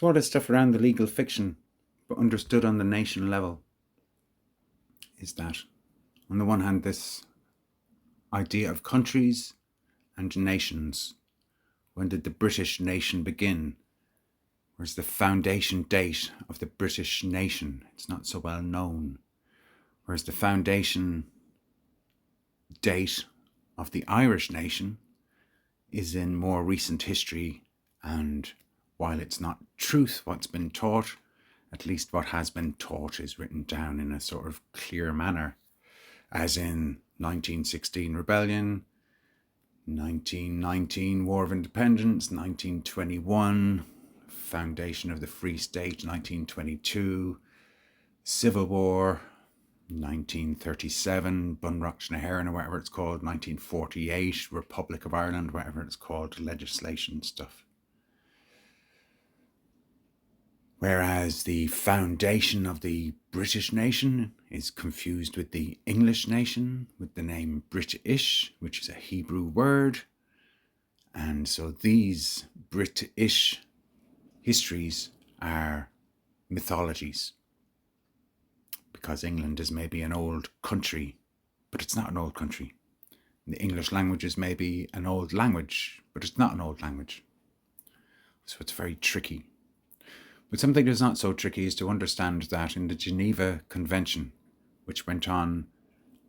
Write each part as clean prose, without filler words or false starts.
So all this stuff around the legal fiction, but understood on the nation level, is that on the one hand, this idea of countries and nations. When did the British nation begin? Where's the foundation date of the British nation? It's not so well known. Whereas the foundation date of the Irish nation is in more recent history, and while it's not truth what's been taught, at least what has been taught is written down in a sort of clear manner, as in 1916 rebellion, 1919 War of Independence, 1921 foundation of the Free State, 1922 Civil War, 1937 Bunreacht na hÉireann or whatever it's called, 1948 Republic of Ireland, whatever it's called, legislation stuff. Whereas the foundation of the British nation is confused with the English nation, with the name British, which is a Hebrew word. And so these British histories are mythologies, because England is maybe an old country, but it's not an old country. And the English language is maybe an old language, but it's not an old language. So it's very tricky. But something that's not so tricky is to understand that in the Geneva Convention, which went on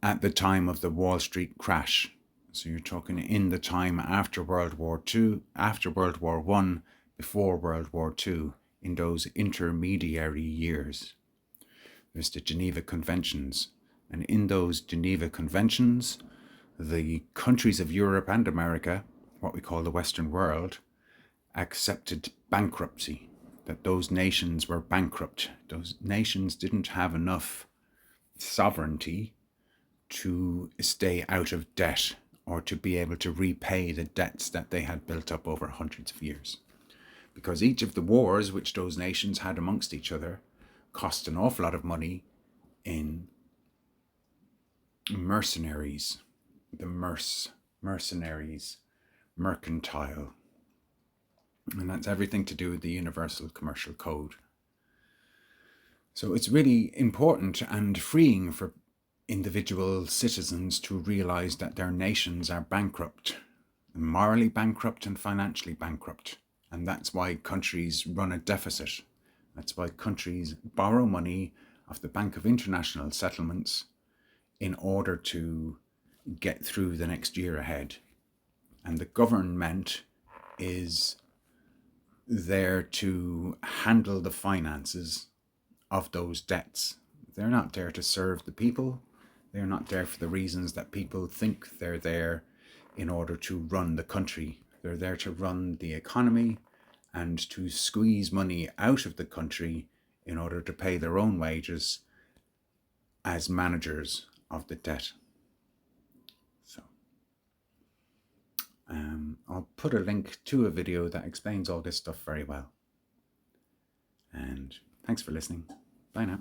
at the time of the Wall Street crash, so you're talking in the time after World War II, after World War I, before World War II, in those intermediary years, there's the Geneva Conventions. And in those Geneva Conventions, the countries of Europe and America, what we call the Western world, accepted bankruptcy. That those nations were bankrupt. Those nations didn't have enough sovereignty to stay out of debt or to be able to repay the debts that they had built up over hundreds of years. Because each of the wars which those nations had amongst each other cost an awful lot of money in mercenaries, mercenaries, mercantile. And that's everything to do with the Universal Commercial Code. So it's really important and freeing for individual citizens to realize that their nations are bankrupt, morally bankrupt and financially bankrupt. And that's why countries run a deficit. That's why countries borrow money off the Bank of International Settlements in order to get through the next year ahead. And the government is there to handle the finances of those debts. They're not there to serve the people. They're not there for the reasons that people think they're there in order to run the country. They're there to run the economy and to squeeze money out of the country in order to pay their own wages as managers of the debt. So I'll put a link to a video that explains all this stuff very well. And thanks for listening. Bye now.